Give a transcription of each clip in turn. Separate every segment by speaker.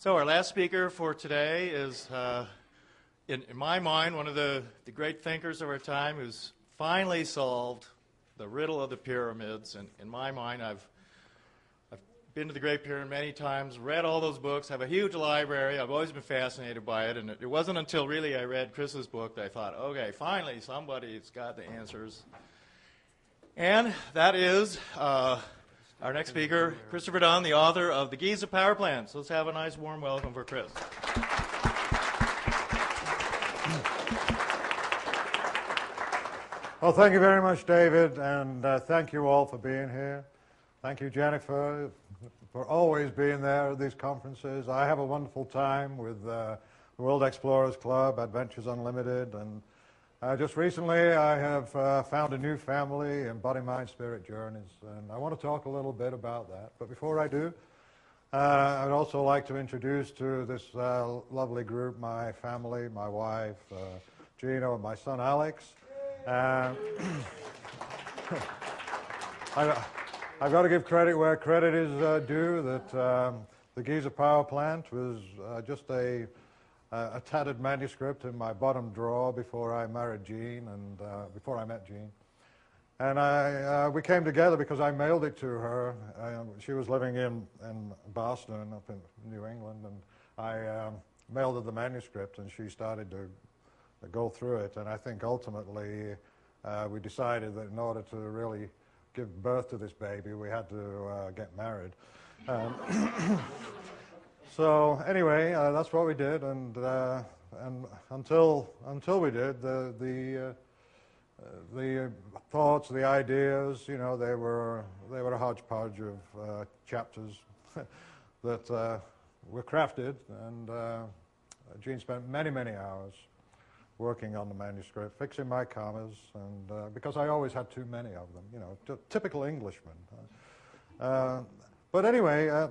Speaker 1: So our last speaker for today is, in my mind, one of the great thinkers of our time who's finally solved the riddle of the pyramids. And in my mind, I've been to the Great Pyramid many times, read all those books, have a huge library. I've always been fascinated by it. And it wasn't until really I read Chris's book that I thought, okay, finally somebody's got the answers. And that is our next speaker, Christopher Dunn, the author of the Giza Power Plant. So let's have a nice warm welcome for Chris.
Speaker 2: Well, thank you very much, David, and thank you all for being here. Thank you, Jennifer, for always being there at these conferences. I have a wonderful time with the World Explorers Club, Adventures Unlimited, and just recently I have found a new family in Body, Mind, Spirit Journeys, and I want to talk a little bit about that. But before I do, I'd also like to introduce to this lovely group my family, my wife, Gino, and my son Alex. I've got to give credit where credit is due, that the Giza Power Plant was just a tattered manuscript in my bottom drawer before I married Jean and before I met Jean. And we came together because I mailed it to her. She was living in Boston, up in New England, and I mailed her the manuscript, and she started to go through it. And I think ultimately we decided that in order to really give birth to this baby, we had to get married. So anyway, that's what we did, and until we did, the thoughts, the ideas, you know, they were a hodgepodge of chapters that were crafted, and Jean spent many hours working on the manuscript, fixing my commas, and because I always had too many of them, you know, typical Englishman. But anyway.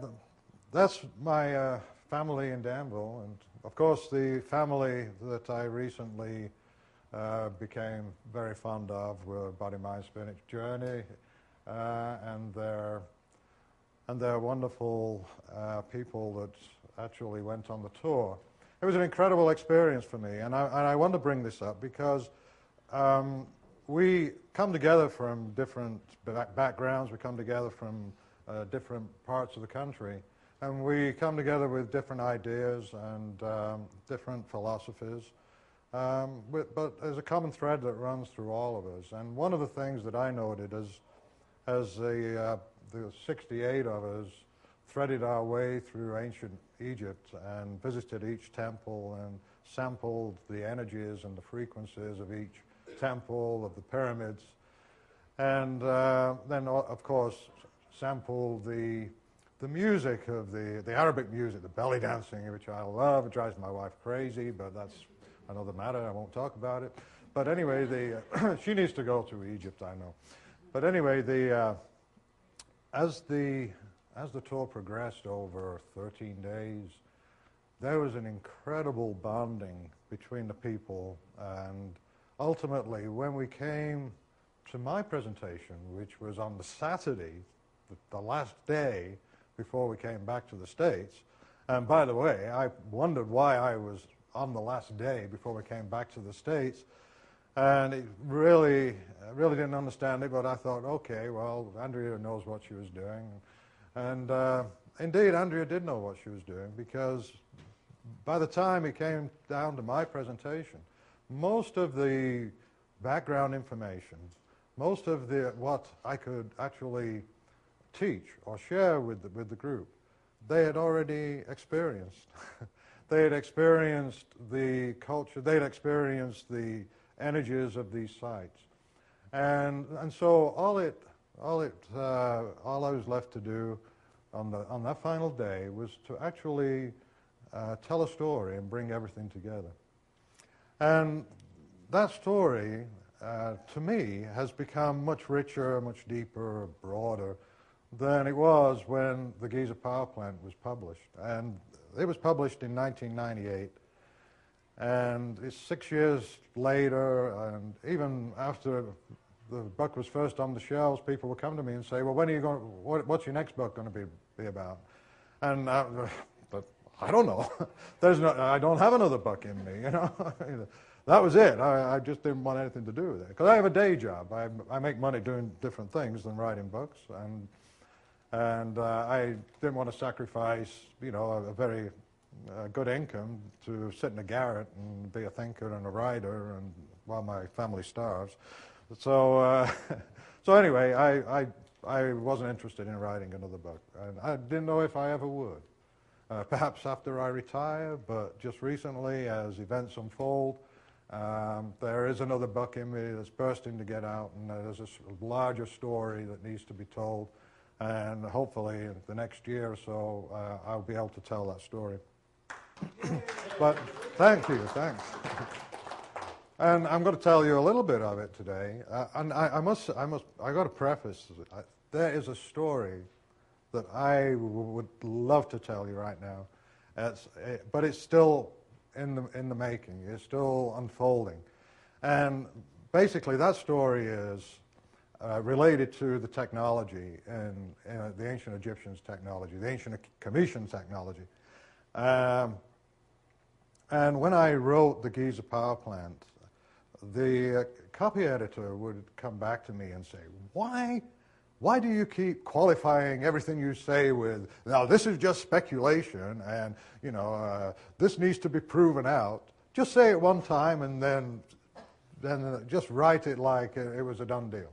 Speaker 2: That's my family in Danville, and of course the family that I recently became very fond of were Body, Mind, Spirit Journey, and they're wonderful people that actually went on the tour. It was an incredible experience for me, and I want to bring this up because we come together from different backgrounds, we come together from different parts of the country. And we come together with different ideas and different philosophies, but there's a common thread that runs through all of us. And one of the things that I noted as the 68 of us threaded our way through ancient Egypt and visited each temple and sampled the energies and the frequencies of each temple, of the pyramids, and then, of course, sampled the music of the Arabic music, the belly dancing, which I love. It drives my wife crazy, but that's another matter. I won't talk about it. But anyway, she needs to go to Egypt, I know. But anyway, as the tour progressed over 13 days, there was an incredible bonding between the people. And ultimately, when we came to my presentation, which was on the Saturday, the last day, before we came back to the States. And by the way, I wondered why I was on the last day before we came back to the States. And it really didn't understand it, but I thought, okay, well, Andrea knows what she was doing. And indeed, Andrea did know what she was doing, because by the time it came down to my presentation, most of the background information, most of what I could actually teach or share with the group, they had already experienced. They had experienced the culture, they had experienced the energies of these sites. And so all I was left to do on that final day was to actually tell a story and bring everything together. And that story, to me, has become much richer, much deeper, broader than it was when the Giza Power Plant was published. And it was published in 1998. And it's 6 years later, and even after the book was first on the shelves, people would come to me and say, well, when are you going? What's your next book going to be about? And but I don't know. I don't have another buck in me, you know. That was it. I just didn't want anything to do with it. Because I have a day job. I make money doing different things than writing books. And I didn't want to sacrifice, you know, a very good income to sit in a garret and be a thinker and a writer and while my family starves. So, so anyway, I wasn't interested in writing another book. And I didn't know if I ever would. Perhaps after I retire, but just recently, as events unfold, there is another book in me that's bursting to get out, and there's a larger story that needs to be told. And hopefully, in the next year or so, I'll be able to tell that story. But thank you, thanks. And I'm going to tell you a little bit of it today. And I got to preface, there is a story that I would love to tell you right now, but it's still in the making. It's still unfolding, and basically that story is related to the technology and the ancient Egyptians' technology, the ancient Commission technology. And when I wrote the Giza power plant, the copy editor would come back to me and say, Why do you keep qualifying everything you say with, now this is just speculation and, you know, this needs to be proven out. Just say it one time and then just write it like it was a done deal.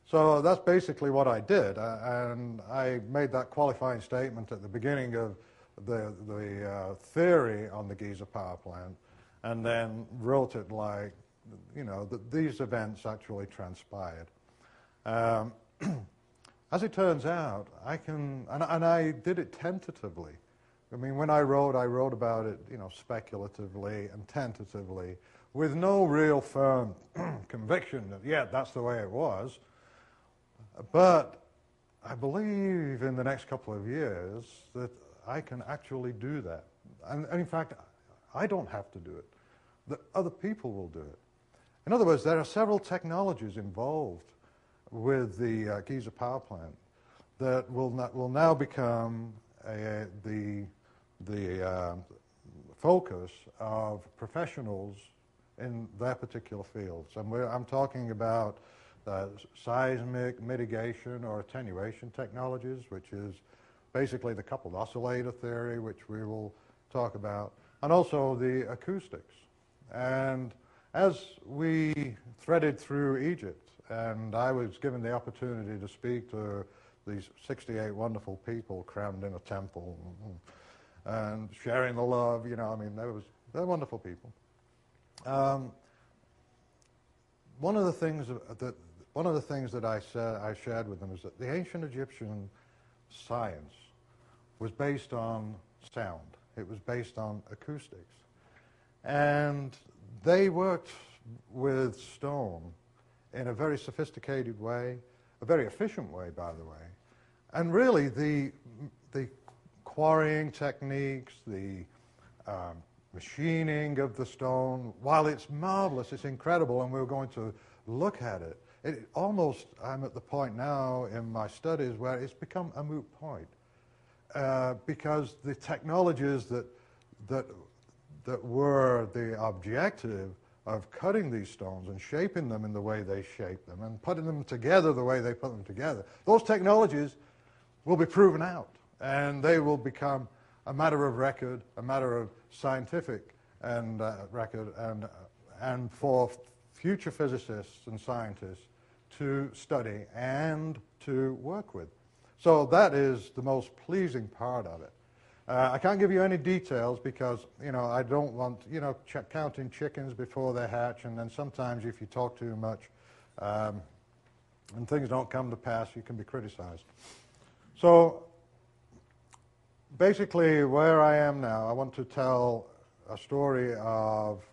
Speaker 2: So that's basically what I did. And I made that qualifying statement at the beginning of the theory on the Giza power plant and then wrote it like, you know, that these events actually transpired. As it turns out, and I did it tentatively. I mean, when I wrote about it, you know, speculatively and tentatively, with no real firm conviction that, yeah, that's the way it was. But I believe in the next couple of years that I can actually do that. And in fact, I don't have to do it. That other people will do it. In other words, there are several technologies involved with the Giza power plant that will now become the focus of professionals in their particular fields. And I'm talking about seismic mitigation or attenuation technologies, which is basically the coupled oscillator theory, which we will talk about, and also the acoustics. And as we threaded through Egypt, and I was given the opportunity to speak to these 68 wonderful people crammed in a temple and sharing the love, you know, I mean, they're wonderful people. One of the things that I shared with them is that the ancient Egyptian science was based on sound. It was based on acoustics. And they worked with stone in a very sophisticated way, a very efficient way, by the way. And really, the quarrying techniques, the machining of the stone, while it's marvelous, it's incredible, and we're going to look at it, I'm at the point now in my studies where it's become a moot point. Because the technologies that were the objective of cutting these stones and shaping them in the way they shape them and putting them together the way they put them together, those technologies will be proven out, and they will become a matter of record, a matter of scientific and record, and for future physicists and scientists to study and to work with. So that is the most pleasing part of it. I can't give you any details because, you know, I don't want, you know, counting chickens before they hatch, and then sometimes if you talk too much and things don't come to pass, you can be criticized. So basically where I am now, I want to tell a story of